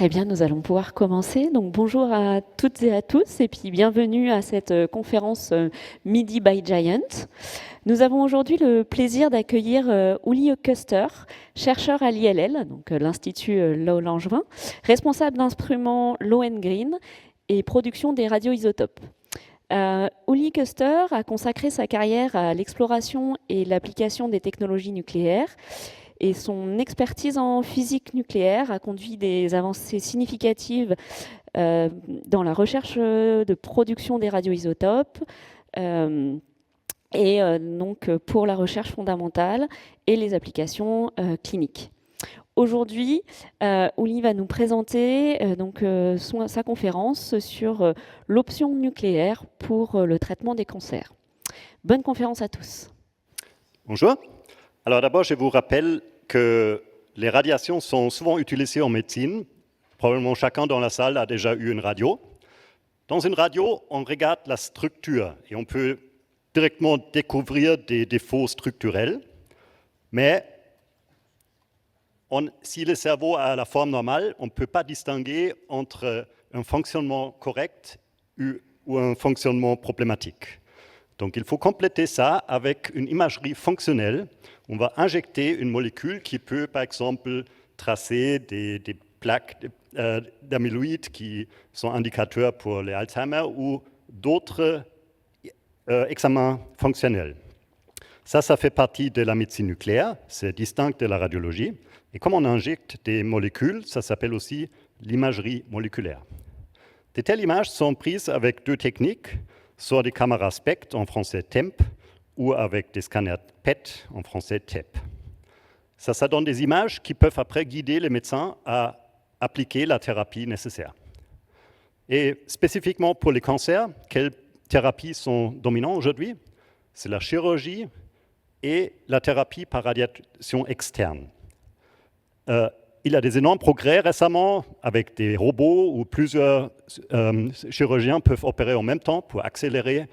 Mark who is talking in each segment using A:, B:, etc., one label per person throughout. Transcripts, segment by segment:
A: Très bien, nous allons pouvoir commencer. Donc bonjour à toutes et à tous et puis bienvenue à cette conférence Midi by Giant. Nous avons aujourd'hui le plaisir d'accueillir Uli Köster, chercheur à l'ILL, donc l'Institut Low-Langevin, responsable d'instruments Lohengrin et production des radioisotopes. Uli Köster a consacré sa carrière à l'exploration et l'application des technologies nucléaires. Et son expertise en physique nucléaire a conduit des avancées significatives dans la recherche de production des radioisotopes donc pour la recherche fondamentale et les applications cliniques. Aujourd'hui, Uli va nous présenter sa conférence sur l'option nucléaire pour le traitement des cancers. Bonne conférence à tous.
B: Bonjour. Alors d'abord, je vous rappelle que les radiations sont souvent utilisées en médecine. Probablement chacun dans la salle a déjà eu une radio. Dans une radio, on regarde la structure et on peut directement découvrir des défauts structurels. Mais si le cerveau a la forme normale, on ne peut pas distinguer entre un fonctionnement correct ou un fonctionnement problématique. Donc il faut compléter ça avec une imagerie fonctionnelle. On va injecter une molécule qui peut, par exemple, tracer des plaques d'amyloïdes qui sont indicateurs pour les Alzheimer ou d'autres examens fonctionnels. Ça fait partie de la médecine nucléaire, c'est distinct de la radiologie. Et comme on injecte des molécules, ça s'appelle aussi l'imagerie moléculaire. De telles images sont prises avec deux techniques, soit des caméras SPECT, en français TEMP, ou avec des scanners PET, en français TEP. Ça donne des images qui peuvent après guider les médecins à appliquer la thérapie nécessaire. Et spécifiquement pour les cancers, quelles thérapies sont dominantes aujourd'hui? C'est la chirurgie et la thérapie par radiation externe. Il y a des énormes progrès récemment avec des robots où plusieurs chirurgiens peuvent opérer en même temps pour accélérer,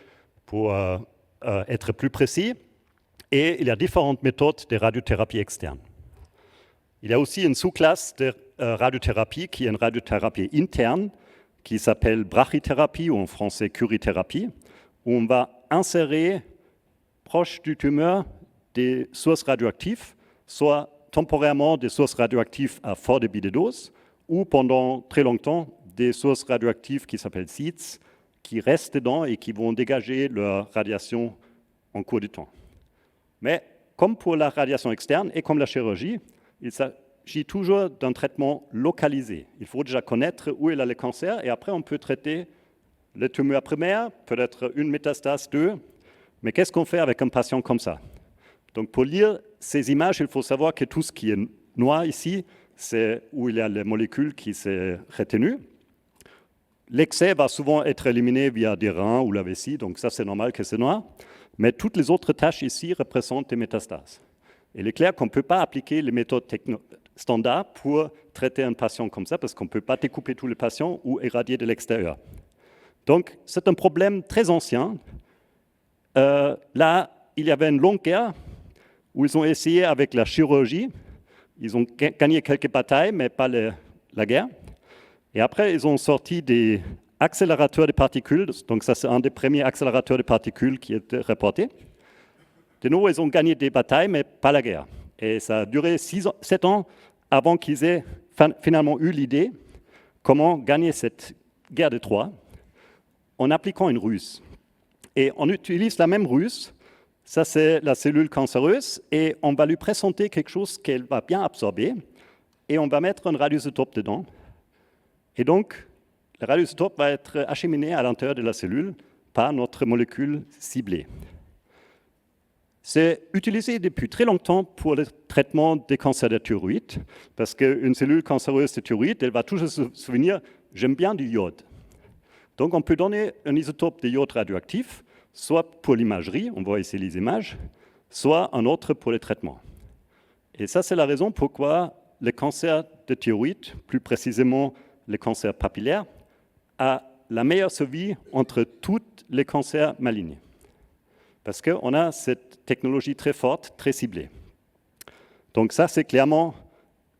B: pour être plus précis. Et il y a différentes méthodes de radiothérapie externe. Il y a aussi une sous-classe de radiothérapie qui est une radiothérapie interne qui s'appelle brachythérapie ou en français curithérapie, où on va insérer proche du tumeur des sources radioactives, soit temporairement des sources radioactives à fort débit de dose, ou pendant très longtemps des sources radioactives qui s'appellent SEEDS, qui restent dedans et qui vont dégager leur radiation en cours de temps. Mais comme pour la radiation externe et comme la chirurgie, il s'agit toujours d'un traitement localisé. Il faut déjà connaître où est le cancer et après on peut traiter le tumeur primaire, peut-être une métastase, deux. Mais qu'est-ce qu'on fait avec un patient comme ça? Donc pour lire ces images, il faut savoir que tout ce qui est noir ici, c'est où il y a les molécules qui sont retenues. L'excès va souvent être éliminé via des reins ou la vessie, donc ça c'est normal que c'est noir. Mais toutes les autres tâches ici représentent des métastases. Et il est clair qu'on ne peut pas appliquer les méthodes standards pour traiter un patient comme ça, parce qu'on ne peut pas découper tous les patients ou irradier de l'extérieur. Donc c'est un problème très ancien. Là, il y avait une longue guerre où ils ont essayé avec la chirurgie. Ils ont gagné quelques batailles, mais pas la guerre. Et après, ils ont sorti des accélérateurs de particules. Donc ça, c'est un des premiers accélérateurs de particules qui était reporté. De nouveau, ils ont gagné des batailles, mais pas la guerre. Et ça a duré 7 ans avant qu'ils aient finalement eu l'idée comment gagner cette guerre de Troie en appliquant une ruse. Et on utilise la même ruse. Ça, c'est la cellule cancéreuse, et on va lui présenter quelque chose qu'elle va bien absorber, et on va mettre un radioisotope dedans. Et donc, le radioisotope va être acheminé à l'intérieur de la cellule par notre molécule ciblée. C'est utilisé depuis très longtemps pour le traitement des cancers de thyroïde, parce qu'une cellule cancéreuse de thyroïde, elle va toujours se souvenir « j'aime bien du iode ». Donc, on peut donner un isotope de iode radioactif, soit pour l'imagerie, on voit ici les images, soit un autre pour le traitement. Et ça, c'est la raison pourquoi le cancer de thyroïde, plus précisément le cancer papillaire, a la meilleure survie entre tous les cancers malignés. Parce qu'on a cette technologie très forte, très ciblée. Donc ça, c'est clairement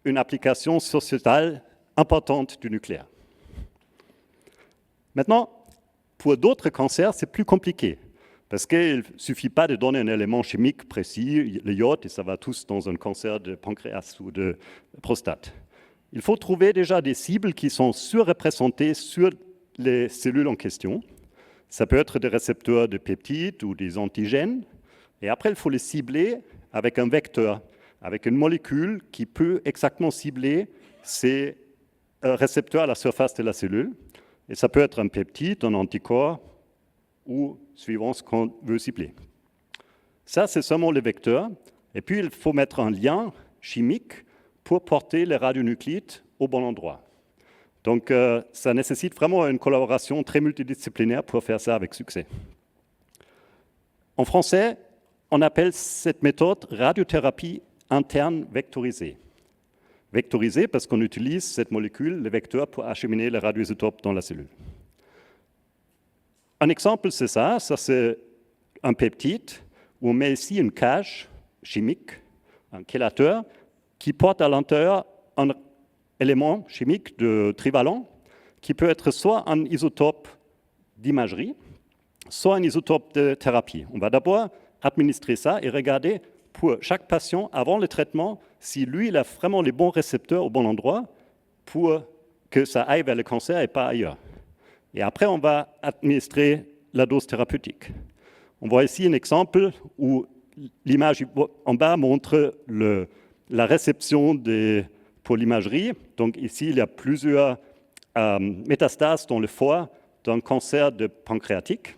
B: une application sociétale importante du nucléaire. Maintenant, pour d'autres cancers, c'est plus compliqué, parce qu'il ne suffit pas de donner un élément chimique précis, le iode, et ça va tous dans un cancer de pancréas ou de prostate. Il faut trouver déjà des cibles qui sont surreprésentées sur les cellules en question. Ça peut être des récepteurs de peptides ou des antigènes. Et après, il faut les cibler avec un vecteur, avec une molécule qui peut exactement cibler ces récepteurs à la surface de la cellule. Et ça peut être un peptide, un anticorps, ou suivant ce qu'on veut cibler. Ça, c'est seulement le vecteur. Et puis, il faut mettre un lien chimique pour porter les radionuclides au bon endroit. Donc, ça nécessite vraiment une collaboration très multidisciplinaire pour faire ça avec succès. En français, on appelle cette méthode radiothérapie interne vectorisée. Vectorisée parce qu'on utilise cette molécule, le vecteur, pour acheminer les radioisotopes dans la cellule. Un exemple, c'est ça c'est un peptide où on met ici une cage chimique, un chélateur, qui porte à l'intérieur un élément chimique de trivalent qui peut être soit un isotope d'imagerie, soit un isotope de thérapie. On va d'abord administrer ça et regarder pour chaque patient, avant le traitement, si lui, il a vraiment les bons récepteurs au bon endroit pour que ça aille vers le cancer et pas ailleurs. Et après, on va administrer la dose thérapeutique. On voit ici un exemple où l'image en bas montre la réception pour l'imagerie. Donc ici, il y a plusieurs métastases dans le foie d'un cancer de pancréatique.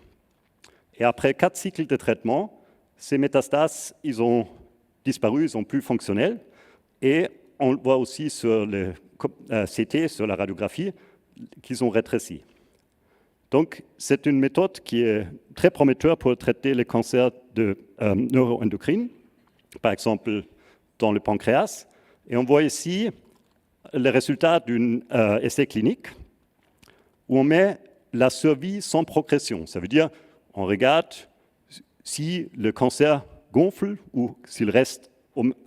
B: Et après 4 cycles de traitement, ces métastases, ils ont disparu, ils sont plus fonctionnels. Et on voit aussi sur le CT, sur la radiographie, qu'ils ont rétréci. Donc, c'est une méthode qui est très prometteure pour traiter les cancers neuroendocrines, par exemple dans le pancréas. Et on voit ici les résultats d'un essai clinique où on met la survie sans progression. Ça veut dire on regarde si le cancer gonfle ou s'il reste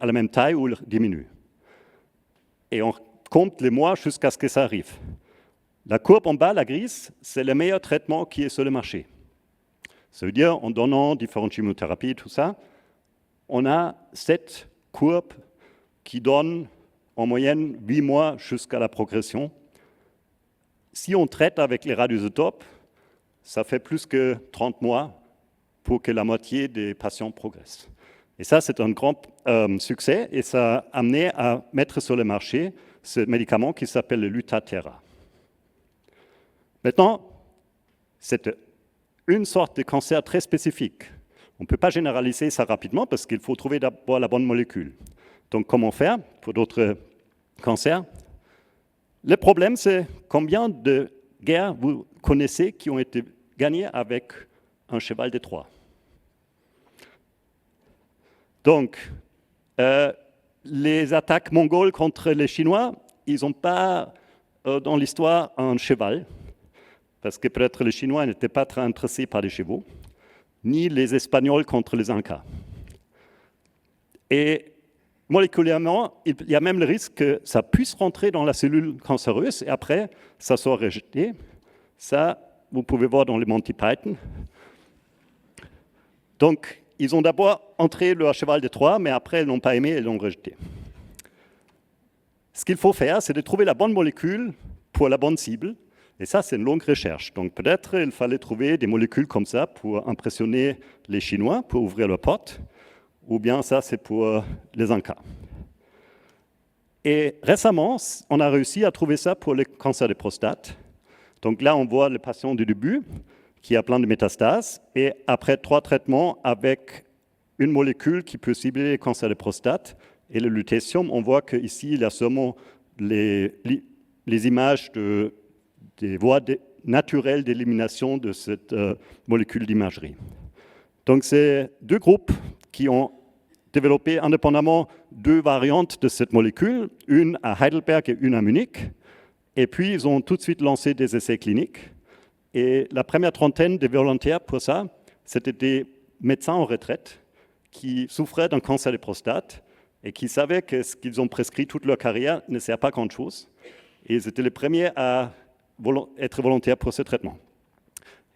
B: à la même taille ou il diminue. Et on compte les mois jusqu'à ce que ça arrive. La courbe en bas, la grise, c'est le meilleur traitement qui est sur le marché. Ça veut dire, en donnant différentes chimiothérapies, tout ça, on a cette courbe qui donne en moyenne 8 mois jusqu'à la progression. Si on traite avec les radioisotopes, ça fait plus que 30 mois pour que la moitié des patients progressent. Et ça, c'est un grand succès et ça a amené à mettre sur le marché ce médicament qui s'appelle le Lutathera. Maintenant, c'est une sorte de cancer très spécifique. On ne peut pas généraliser ça rapidement parce qu'il faut trouver d'abord la bonne molécule. Donc, comment faire pour d'autres cancers? Le problème, c'est combien de guerres vous connaissez qui ont été gagnées avec un cheval de Troie. Donc, les attaques mongoles contre les Chinois, ils n'ont pas dans l'histoire un cheval, parce que peut-être les Chinois n'étaient pas très intéressés par les chevaux, ni les Espagnols contre les Incas. Et moléculairement, il y a même le risque que ça puisse rentrer dans la cellule cancéreuse et après, ça soit rejeté. Ça, vous pouvez voir dans les Monty Python. Donc, ils ont d'abord entré le cheval de Troie, mais après, ils n'ont pas aimé et l'ont rejeté. Ce qu'il faut faire, c'est de trouver la bonne molécule pour la bonne cible. Et ça, c'est une longue recherche. Donc, peut-être il fallait trouver des molécules comme ça pour impressionner les Chinois, pour ouvrir leurs portes. Ou bien ça, c'est pour les Incas. Et récemment, on a réussi à trouver ça pour le cancer de prostate. Donc là, on voit le patient du début qui a plein de métastases. Et après 3 traitements avec une molécule qui peut cibler le cancer de prostate et le lutécium, on voit qu'ici, il y a seulement les images des voies naturelles d'élimination de cette molécule d'imagerie. Donc, c'est 2 groupes qui ont développé indépendamment 2 variantes de cette molécule, une à Heidelberg et une à Munich. Et puis, ils ont tout de suite lancé des essais cliniques. Et la première trentaine de volontaires pour ça, c'était des médecins en retraite qui souffraient d'un cancer de prostate et qui savaient que ce qu'ils ont prescrit toute leur carrière ne sert pas grand-chose. Et ils étaient les premiers à être volontaires pour ce traitement.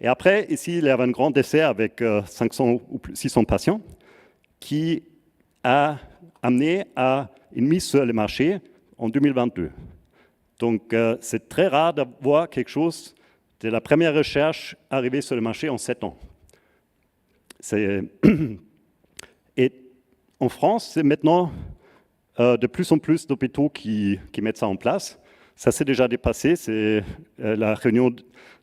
B: Et après, ici, il y avait un grand essai avec 500 ou 600 patients qui a amené à une mise sur le marché en 2022. Donc, c'est très rare d'avoir quelque chose de la première recherche arrivée sur le marché en 7 ans. Et en France, c'est maintenant de plus en plus d'hôpitaux qui mettent ça en place. Ça s'est déjà dépassé. La réunion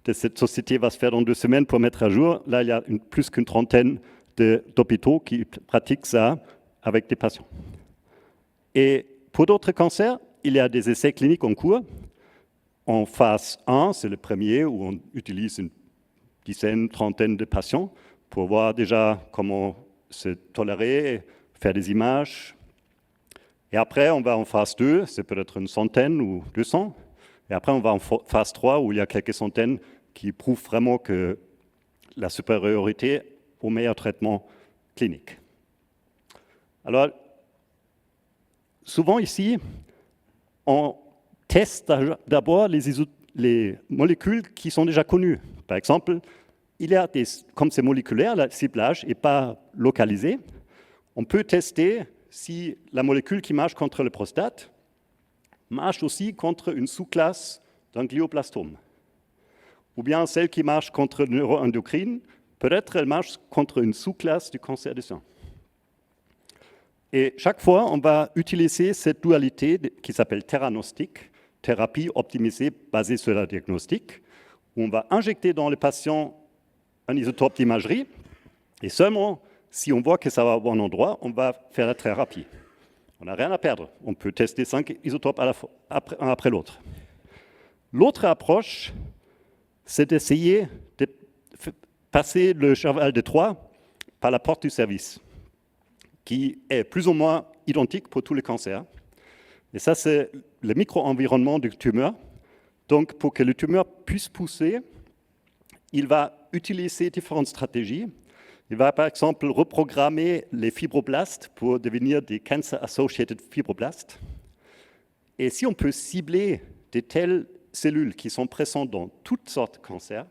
B: de cette société va se faire dans 2 semaines pour mettre à jour. Là, il y a plus qu'une trentaine d'hôpitaux qui pratiquent ça avec des patients. Et pour d'autres cancers, il y a des essais cliniques en cours. En phase 1, c'est le premier où on utilise une dizaine, trentaine de patients pour voir déjà comment se tolérer, faire des images. Et après, on va en phase 2, c'est peut-être une centaine ou 200. Et après, on va en phase 3 où il y a quelques centaines qui prouvent vraiment que la supériorité au meilleur traitement clinique. Alors, souvent ici, on teste d'abord les molécules qui sont déjà connues. Par exemple, comme c'est moléculaire, le ciblage n'est pas localisé, on peut tester si la molécule qui marche contre le prostate marche aussi contre une sous-classe d'un glioblastome. Ou bien celle qui marche contre le neuroendocrine, peut-être elle marche contre une sous-classe du cancer du sein. Et chaque fois, on va utiliser cette dualité qui s'appelle theranostic, thérapie optimisée basée sur la diagnostic, où on va injecter dans le patient un isotope d'imagerie, et seulement si on voit que ça va au bon endroit, on va faire la thérapie. On n'a rien à perdre. On peut tester 5 isotopes un après l'autre. L'autre approche, c'est d'essayer de passer le cheval de Troie par la porte du service, qui est plus ou moins identique pour tous les cancers. Et ça, c'est le micro-environnement du tumeur. Donc, pour que le tumeur puisse pousser, il va utiliser différentes stratégies. Il va, par exemple, reprogrammer les fibroblastes pour devenir des cancer-associated fibroblastes. Et si on peut cibler de telles cellules qui sont présentes dans toutes sortes de cancers,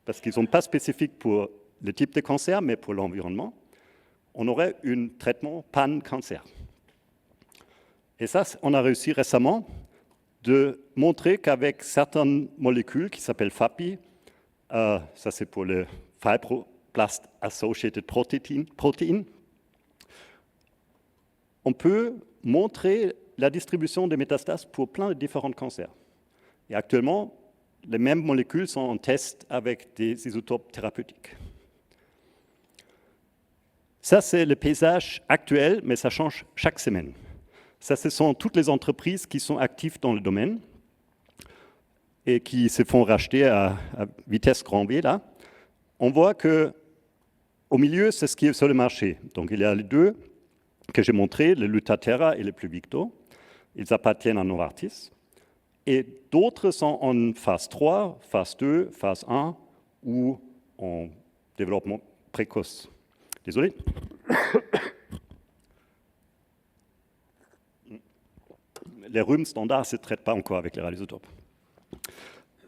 B: parce qu'ils ne sont pas spécifiques pour le type de cancer, mais pour l'environnement, on aurait un traitement pan-cancer. Et ça, on a réussi récemment de montrer qu'avec certaines molécules qui s'appellent FAPI, ça c'est pour le Fibroblast Associated Protein, on peut montrer la distribution des métastases pour plein de différents cancers. Et actuellement, les mêmes molécules sont en test avec des isotopes thérapeutiques. Ça, c'est le paysage actuel, mais ça change chaque semaine. Ça, ce sont toutes les entreprises qui sont actives dans le domaine et qui se font racheter à vitesse grand V, là. On voit qu'au milieu, c'est ce qui est sur le marché. Donc, il y a les deux que j'ai montrés, le Lutathera et le Pluvicto. Ils appartiennent à Novartis. Et d'autres sont en phase 3, phase 2, phase 1 ou en développement précoce. Désolé. Les rhumes standards ne se traitent pas encore avec les radioisotopes.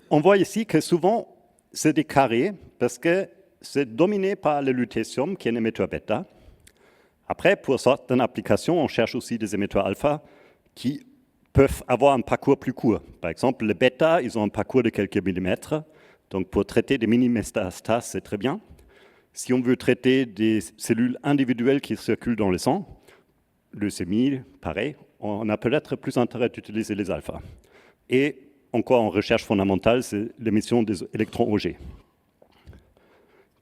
B: On voit ici que souvent, c'est des carrés parce que c'est dominé par le lutécium, qui est un émetteur bêta. Après, pour certaines applications, on cherche aussi des émetteurs alpha qui peuvent avoir un parcours plus court. Par exemple, les bêta, ils ont un parcours de quelques millimètres. Donc, pour traiter des mini-métastases, c'est très bien. Si on veut traiter des cellules individuelles qui circulent dans le sang, leucémie, pareil, on a peut-être plus intérêt d'utiliser les alphas. Et encore en recherche fondamentale, c'est l'émission des électrons Auger,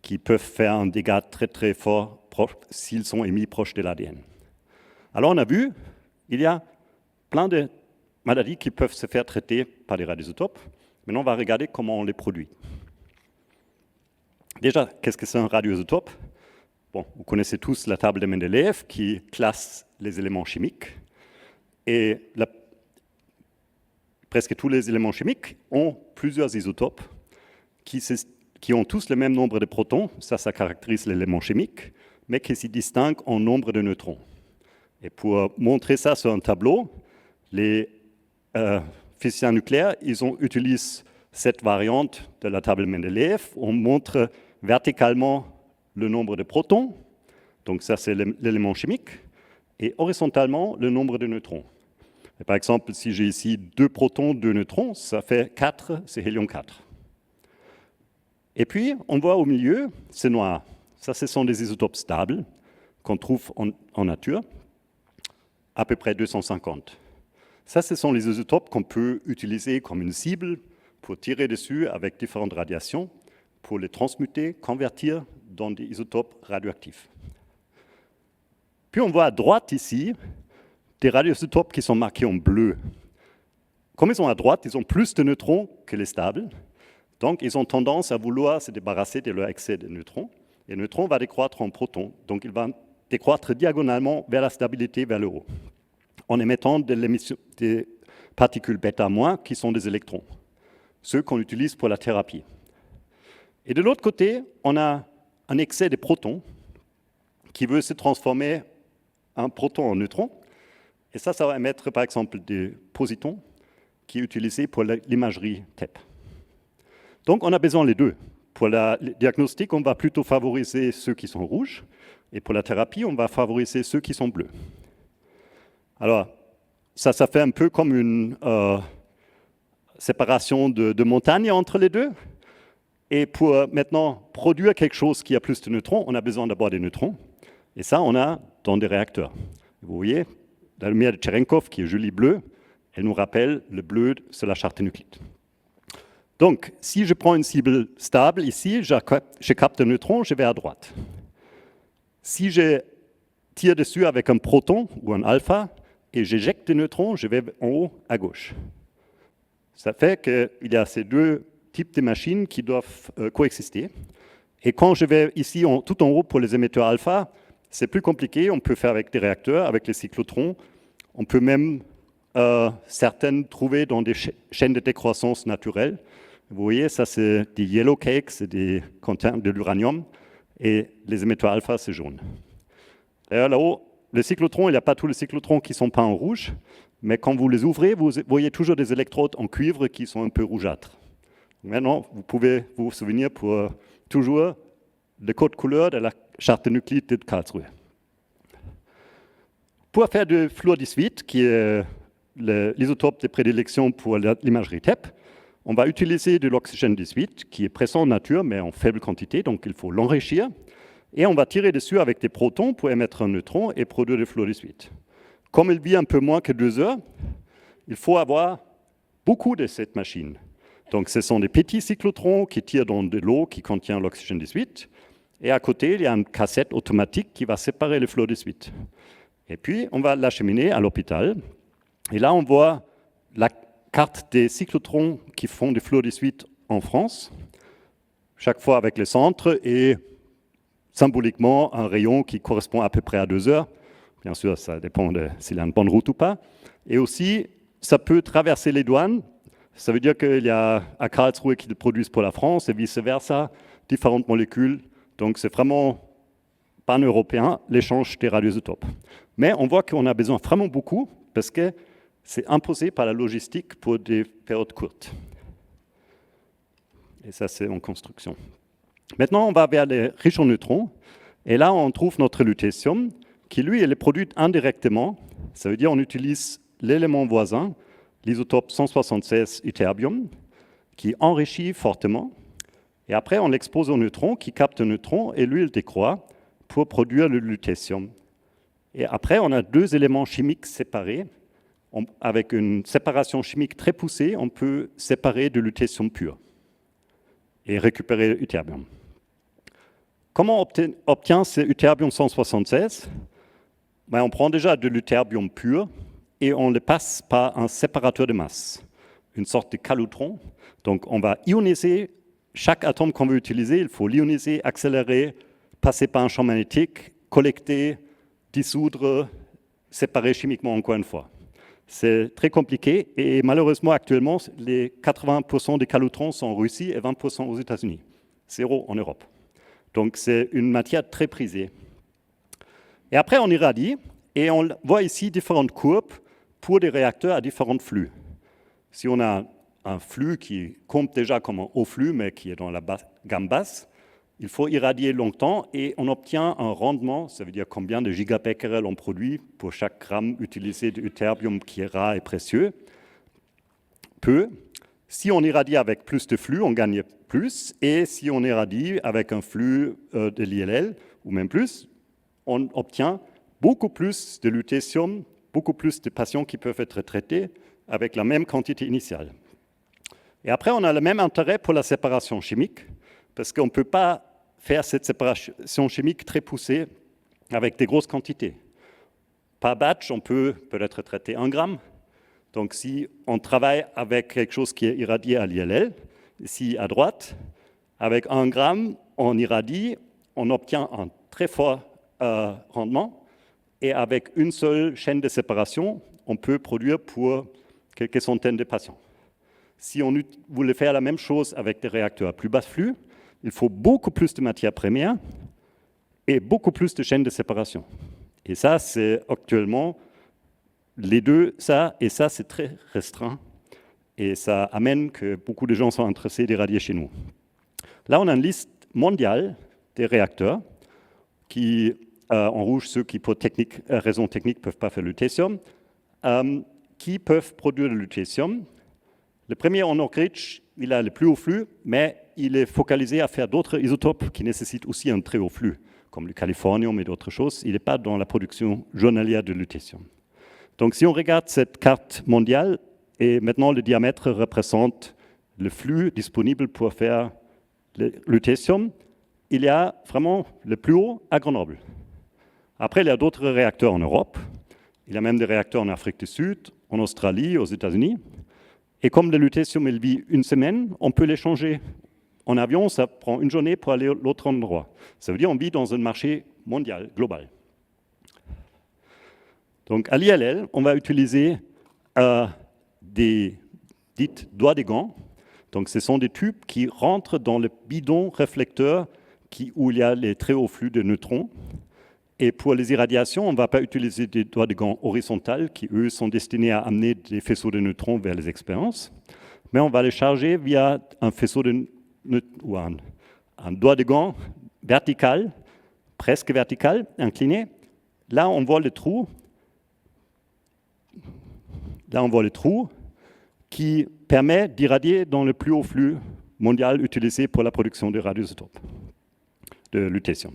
B: qui peuvent faire un dégât très très fort s'ils sont émis proches de l'ADN. Alors on a vu, il y a plein de maladies qui peuvent se faire traiter par des radioisotopes. Maintenant, on va regarder comment on les produit. Déjà, qu'est-ce que c'est un radioisotope? Bon, vous connaissez tous la table de Mendeleïev qui classe les éléments chimiques. Et presque tous les éléments chimiques ont plusieurs isotopes qui ont tous le même nombre de protons, ça caractérise l'élément chimique, mais qui se distinguent en nombre de neutrons. Et pour montrer ça sur un tableau, les physiciens nucléaires, utilisent cette variante de la table Mendeleïev. On montre verticalement le nombre de protons, donc ça c'est l'élément chimique, et horizontalement le nombre de neutrons. Et par exemple, si j'ai ici 2 protons, 2 neutrons, ça fait 4, c'est hélium 4. Et puis, on voit au milieu, c'est noir. Ça, ce sont des isotopes stables qu'on trouve en nature, à peu près 250. Ça, ce sont les isotopes qu'on peut utiliser comme une cible pour tirer dessus avec différentes radiations, pour les transmuter, convertir dans des isotopes radioactifs. Puis on voit à droite ici des radioisotopes qui sont marqués en bleu. Comme ils sont à droite, ils ont plus de neutrons que les stables, donc ils ont tendance à vouloir se débarrasser de leur excès de neutrons, et le neutron va décroître en protons, donc il va décroître diagonalement vers la stabilité, vers le haut, en émettant des particules bêta- qui sont des électrons, ceux qu'on utilise pour la thérapie. Et de l'autre côté, on a un excès de protons qui veut se transformer un proton en neutron, et ça va émettre par exemple des positons qui est utilisé pour l'imagerie TEP. Donc on a besoin des deux. Pour le diagnostic, on va plutôt favoriser ceux qui sont rouges, et pour la thérapie, on va favoriser ceux qui sont bleus. Alors, ça fait un peu comme une séparation de montagne entre les deux. Et pour maintenant produire quelque chose qui a plus de neutrons, on a besoin d'abord des neutrons. Et ça, on a dans des réacteurs. Vous voyez, la lumière de Cherenkov, qui est jolie bleue, elle nous rappelle le bleu sur la charte nucléaire. Donc, si je prends une cible stable, ici, je capte un neutron, je vais à droite. Si je tire dessus avec un proton ou un alpha, et j'éjecte des neutrons, je vais en haut à gauche. Ça fait qu'il y a ces deux types de machines qui doivent coexister. Et quand je vais ici tout en haut pour les émetteurs alpha, c'est plus compliqué, on peut faire avec des réacteurs, avec les cyclotrons. On peut même certaines trouver dans des chaînes de décroissance naturelles. Vous voyez, ça c'est des yellow cakes, c'est des contenants de l'uranium, et les émetteurs alpha, c'est jaune. D'ailleurs, là-haut, le cyclotron, il n'y a pas tous les cyclotrons qui sont peints en rouge, mais quand vous les ouvrez, vous voyez toujours des électrodes en cuivre qui sont un peu rougeâtres. Maintenant, vous pouvez vous souvenir pour toujours le code couleur de la charte nucléaire de Karlsruhe. Pour faire du fluor 18, qui est l'isotope de prédilection pour l'imagerie TEP, on va utiliser de l'oxygène 18, qui est présent en nature, mais en faible quantité, donc il faut l'enrichir. Et on va tirer dessus avec des protons pour émettre un neutron et produire du fluor 18. Comme il vit un peu moins que 2 heures, il faut avoir beaucoup de cette machine. Donc ce sont des petits cyclotrons qui tirent dans de l'eau qui contient l'oxygène 18. Et à côté, il y a une cassette automatique qui va séparer le fluor 18. Et puis, on va l'acheminer à l'hôpital. Et là, on voit la carte des cyclotrons qui font du fluor 18 en France, chaque fois avec le centre et symboliquement un rayon qui correspond à peu près à 2 heures. Bien sûr, ça dépend de s'il y a une bonne route ou pas. Et aussi, ça peut traverser les douanes. Ça veut dire qu'il y a à Karlsruhe qui le produisent pour la France et vice-versa, différentes molécules. Donc c'est vraiment pan-européen, l'échange des radioisotopes. Mais on voit qu'on a besoin vraiment beaucoup parce que c'est imposé par la logistique pour des périodes courtes. Et ça, c'est en construction. Maintenant, on va vers les riches en neutrons. Et là, on trouve notre lutetium, qui, lui, est produit indirectement. Ça veut dire qu'on utilise l'élément voisin, l'isotope 176 ytterbium, qui enrichit fortement. Et après, on l'expose au neutron, qui capte un neutron, et lui, il décroît pour produire le lutetium. Et après, on a 2 éléments chimiques séparés. Avec une séparation chimique très poussée, on peut séparer de lutetium pur et récupérer ytterbium. Comment on obtient ce ytterbium 176 ? On prend déjà de l'ytterbium pur et on le passe par un séparateur de masse, une sorte de calutron. Donc on va ioniser chaque atome qu'on veut utiliser, il faut l'ioniser, accélérer, passer par un champ magnétique, collecter, dissoudre, séparer chimiquement encore une fois. C'est très compliqué et malheureusement actuellement, les 80% des calutrons sont en Russie et 20% aux États-Unis. 0 en Europe. Donc c'est une matière très prisée. Et après on irradie et on voit ici différentes courbes pour des réacteurs à différents flux. Si on a un flux qui compte déjà comme un haut flux, mais qui est dans la gamme basse, il faut irradier longtemps et on obtient un rendement, ça veut dire combien de gigabecquerels on produit pour chaque gramme utilisé de ytterbium qui est rare et précieux. Peu. Si on irradie avec plus de flux, on gagne plus. Et si on irradie avec un flux de l'ILL, ou même plus, on obtient beaucoup plus de lutécium, beaucoup plus de patients qui peuvent être traités avec la même quantité initiale. Et après, on a le même intérêt pour la séparation chimique, parce qu'on ne peut pas faire cette séparation chimique très poussée avec des grosses quantités. Par batch, on peut peut-être traiter 1 gramme. Donc si on travaille avec quelque chose qui est irradié à l'ILL, ici à droite, avec 1 gramme, on irradie, on obtient un très fort rendement, et avec une seule chaîne de séparation, on peut produire pour quelques centaines de patients. Si on voulait faire la même chose avec des réacteurs à plus bas flux, il faut beaucoup plus de matières premières et beaucoup plus de chaînes de séparation. Et ça, c'est actuellement les deux, ça et ça, c'est très restreint. Et ça amène que beaucoup de gens sont intéressés d'irradier chez nous. Là, on a une liste mondiale des réacteurs qui, en rouge, ceux qui, pour raisons techniques, ne peuvent pas faire le lutetium, qui peuvent produire le lutetium. Le premier en Oak Ridge, il a le plus haut flux, mais il est focalisé à faire d'autres isotopes qui nécessitent aussi un très haut flux, comme le californium et d'autres choses. Il n'est pas dans la production journalière de lutetium. Donc si on regarde cette carte mondiale, et maintenant le diamètre représente le flux disponible pour faire le lutetium, il y a vraiment le plus haut à Grenoble. Après, il y a d'autres réacteurs en Europe. Il y a même des réacteurs en Afrique du Sud, en Australie, aux États-Unis. Et comme le lutetium, il vit 1 semaine, on peut l'échanger. En avion, ça prend 1 journée pour aller à l'autre endroit. Ça veut dire qu'on vit dans un marché mondial, global. Donc, à l'ILL, on va utiliser des dites doigts de gants. Donc, ce sont des tubes qui rentrent dans le bidon réflecteur où il y a les très hauts flux de neutrons. Et pour les irradiations, on ne va pas utiliser des doigts de gants horizontales qui, eux, sont destinés à amener des faisceaux de neutrons vers les expériences. Mais on va les charger via un faisceau ou un doigt de gant vertical, presque vertical, incliné. Là, on voit le trou. Là, on voit le trou qui permet d'irradier dans le plus haut flux mondial utilisé pour la production de radioisotopes, de lutetium.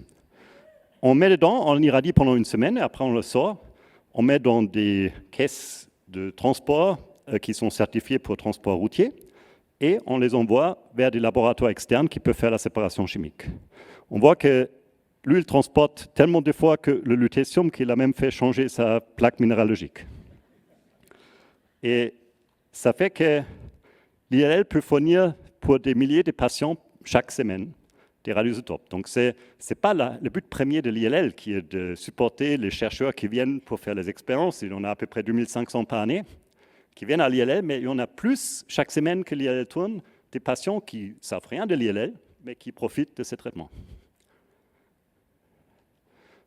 B: On met dedans, on irradie pendant 1 semaine, et après on le sort. On met dans des caisses de transport qui sont certifiées pour transport routier, et on les envoie vers des laboratoires externes qui peuvent faire la séparation chimique. On voit que lui, il transporte tellement de fois que le lutetium qu'il a même fait changer sa plaque minéralogique. Et ça fait que l'ILL peut fournir pour des milliers de patients chaque semaine des radioisotopes. Donc, ce n'est pas le but premier de l'ILL qui est de supporter les chercheurs qui viennent pour faire les expériences. Il y en a à peu près 2500 par année qui viennent à l'ILL, mais il y en a plus chaque semaine que l'ILL tourne, des patients qui ne savent rien de l'ILL, mais qui profitent de ces traitements.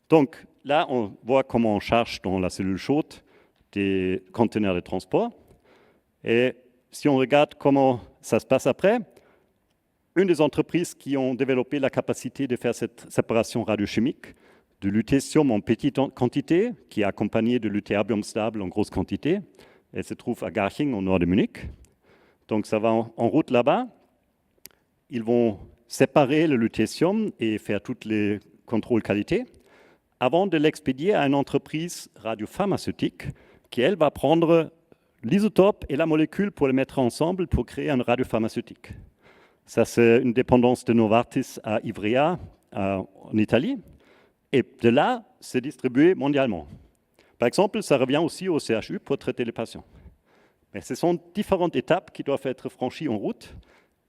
B: Donc, là, on voit comment on charge dans la cellule chaude des conteneurs de transport. Et si on regarde comment ça se passe après, une des entreprises qui ont développé la capacité de faire cette séparation radiochimique de lutetium en petite quantité, qui est accompagné de l'ytterbium stable en grosse quantité, elle se trouve à Garching, au nord de Munich. Donc ça va en route là-bas. Ils vont séparer le lutetium et faire tous les contrôles qualité avant de l'expédier à une entreprise radiopharmaceutique qui, elle, va prendre l'isotope et la molécule pour les mettre ensemble pour créer un radiopharmaceutique. Ça, c'est une dépendance de Novartis à Ivrea, en Italie. Et de là, c'est distribué mondialement. Par exemple, ça revient aussi au CHU pour traiter les patients. Mais ce sont différentes étapes qui doivent être franchies en route.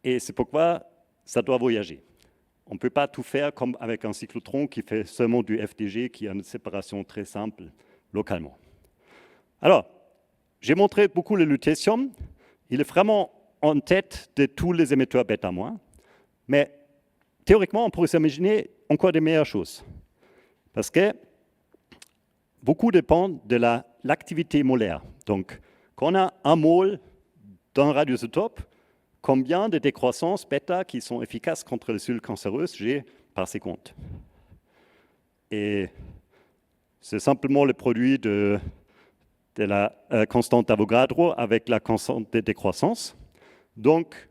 B: Et c'est pourquoi ça doit voyager. On ne peut pas tout faire comme avec un cyclotron qui fait seulement du FDG, qui a une séparation très simple localement. Alors, j'ai montré beaucoup le lutetium. Il est vraiment en tête de tous les émetteurs bêta-, mais théoriquement, on pourrait s'imaginer encore des meilleures choses. Parce que beaucoup dépend de l'activité molaire. Donc, quand on a 1 mol d'un radioisotope combien de décroissances bêta qui sont efficaces contre les cellules cancéreuses j'ai par seconde. Et c'est simplement le produit de la constante d'Avogadro avec la constante de décroissance. Donc,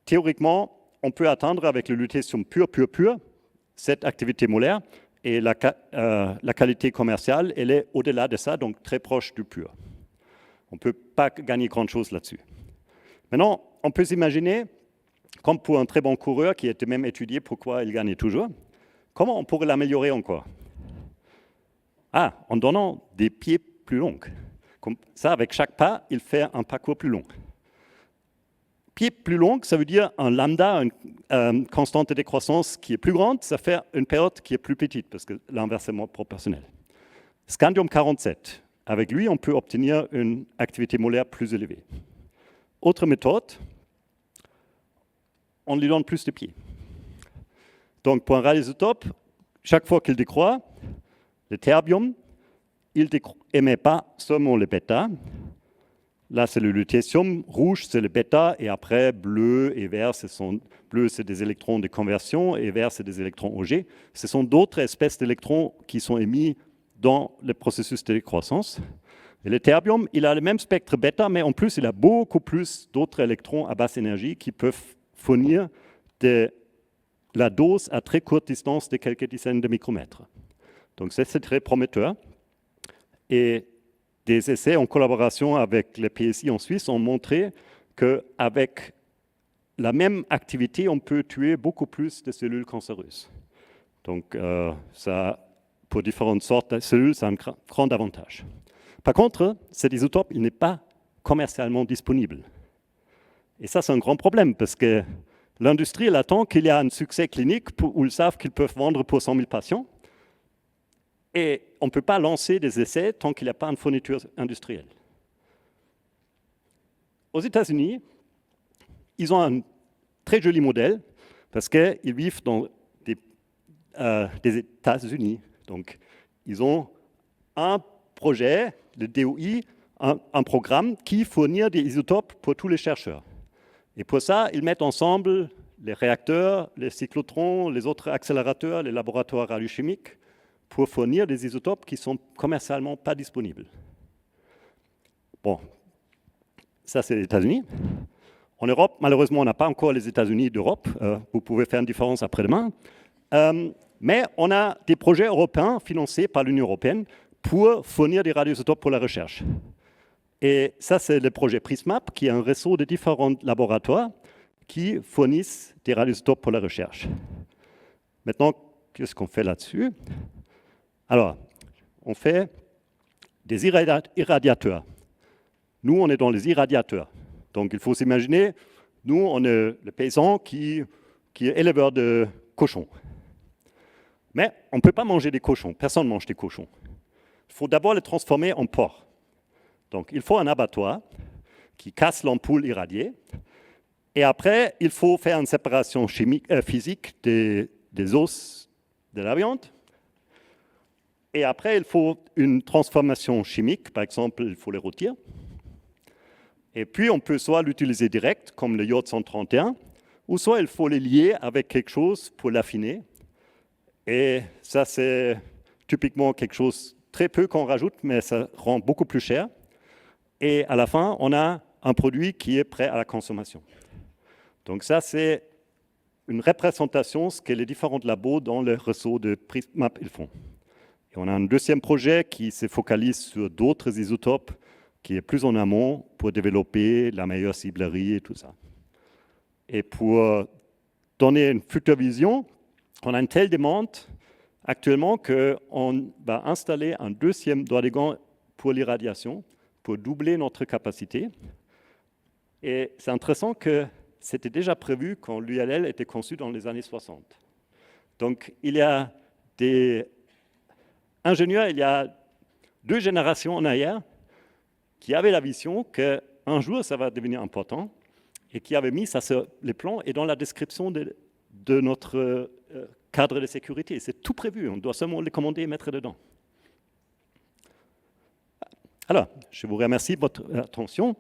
B: théoriquement, on peut atteindre avec le lutetium pur cette activité molaire et la qualité commerciale, elle est au-delà de ça, donc très proche du pur. On ne peut pas gagner grand-chose là-dessus. Maintenant, on peut s'imaginer, comme pour un très bon coureur qui a été même étudié pourquoi il gagnait toujours, comment on pourrait l'améliorer encore? En donnant des pieds plus longs. Comme ça, avec chaque pas, il fait un parcours plus long. Pied plus long, ça veut dire un lambda, une constante de décroissance qui est plus grande, ça fait une période qui est plus petite, parce que l'inversement proportionnel. Scandium 47, avec lui, on peut obtenir une activité molaire plus élevée. Autre méthode, on lui donne plus de pieds. Donc, pour un radioisotope, chaque fois qu'il décroît, le terbium, il n'émet pas seulement le bêta. Là, c'est le lutetium. Rouge, c'est le bêta. Et après, bleu et vert, bleu, c'est des électrons de conversion. Et vert, c'est des électrons Auger. Ce sont d'autres espèces d'électrons qui sont émis dans le processus de décroissance. Et le terbium, il a le même spectre bêta, mais en plus, il a beaucoup plus d'autres électrons à basse énergie qui peuvent fournir de la dose à très courte distance de quelques dizaines de micromètres. Donc, c'est très prometteur. Et des essais en collaboration avec le PSI en Suisse ont montré qu'avec la même activité, on peut tuer beaucoup plus de cellules cancéreuses. Donc, pour différentes sortes de cellules, c'est un grand avantage. Par contre, cet isotope, il n'est pas commercialement disponible. Et ça, c'est un grand problème, parce que l'industrie, elle attend qu'il y ait un succès clinique où ils savent qu'ils peuvent vendre pour 100 000 patients. Et on ne peut pas lancer des essais tant qu'il n'y a pas une fourniture industrielle. Aux États-Unis, ils ont un très joli modèle parce qu'ils vivent dans des États-Unis. Donc, ils ont un projet, le DOI, un programme qui fournit des isotopes pour tous les chercheurs. Et pour ça, ils mettent ensemble les réacteurs, les cyclotrons, les autres accélérateurs, les laboratoires radiochimiques, pour fournir des isotopes qui ne sont commercialement pas disponibles. Bon, ça c'est les États-Unis. En Europe, malheureusement, on n'a pas encore les États-Unis d'Europe. Vous pouvez faire une différence après-demain. Mais on a des projets européens financés par l'Union européenne pour fournir des radioisotopes pour la recherche. Et ça, c'est le projet PRISMAP, qui est un réseau de différents laboratoires qui fournissent des radioisotopes pour la recherche. Maintenant, qu'est-ce qu'on fait là-dessus? Alors, on fait des irradiateurs. Nous, on est dans les irradiateurs. Donc, il faut s'imaginer, nous, on est le paysan qui est éleveur de cochons. Mais on ne peut pas manger des cochons. Personne ne mange des cochons. Il faut d'abord les transformer en porc. Donc, il faut un abattoir qui casse l'ampoule irradiée. Et après, il faut faire une séparation physique des os de la viande. Et après, il faut une transformation chimique. Par exemple, il faut les rôtir. Et puis, on peut soit l'utiliser direct, comme le iode 131, ou soit il faut les lier avec quelque chose pour l'affiner. Et ça, c'est typiquement quelque chose très peu qu'on rajoute, mais ça rend beaucoup plus cher. Et à la fin, on a un produit qui est prêt à la consommation. Donc ça, c'est une représentation de ce que les différents labos dans le réseau de PRISMAP ils font. Et on a un deuxième projet qui se focalise sur d'autres isotopes, qui est plus en amont pour développer la meilleure ciblerie et tout ça. Et pour donner une future vision, on a une telle demande actuellement qu'on va installer un deuxième doigt-de-gant pour l'irradiation, pour doubler notre capacité. Et c'est intéressant que c'était déjà prévu quand l'ULL était conçu dans les années 60. Donc, il y a des ingénieurs, il y a 2 générations en arrière, qui avaient la vision qu'un jour, ça va devenir important, et qui avaient mis ça sur les plans et dans la description de notre cadre de sécurité. C'est tout prévu, on doit seulement les commander et mettre dedans. Alors, je vous remercie de votre attention.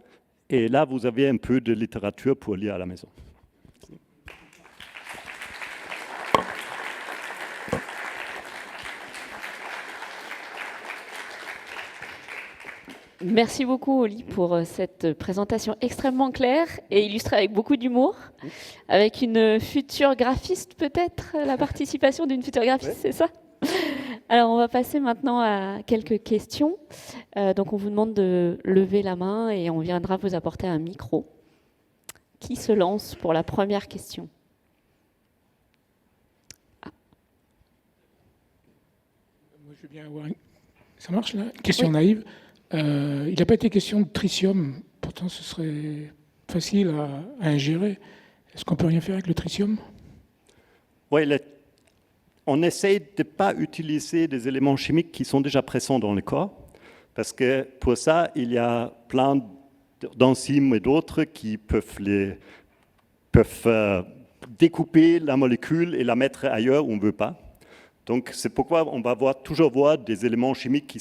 B: Et là, vous avez un peu de littérature pour lire à la maison.
A: Merci beaucoup, Oli, pour cette présentation extrêmement claire et illustrée avec beaucoup d'humour, avec une future graphiste peut-être, la participation d'une future graphiste, c'est ça? Alors, on va passer maintenant à quelques questions. Donc, on vous demande de lever la main et on viendra vous apporter un micro. Qui se lance pour la première question?
C: Moi, je veux bien avoir Ça marche là? Question naïve. Il n'a pas été question de tritium. Pourtant, ce serait facile à ingérer. Est-ce qu'on peut rien faire avec le tritium?
B: Oui, on essaye de ne pas utiliser des éléments chimiques qui sont déjà présents dans le corps, parce que pour ça, il y a plein d'enzymes et d'autres qui peuvent découper la molécule et la mettre ailleurs où on ne veut pas. Donc c'est pourquoi on va toujours voir des éléments chimiques qui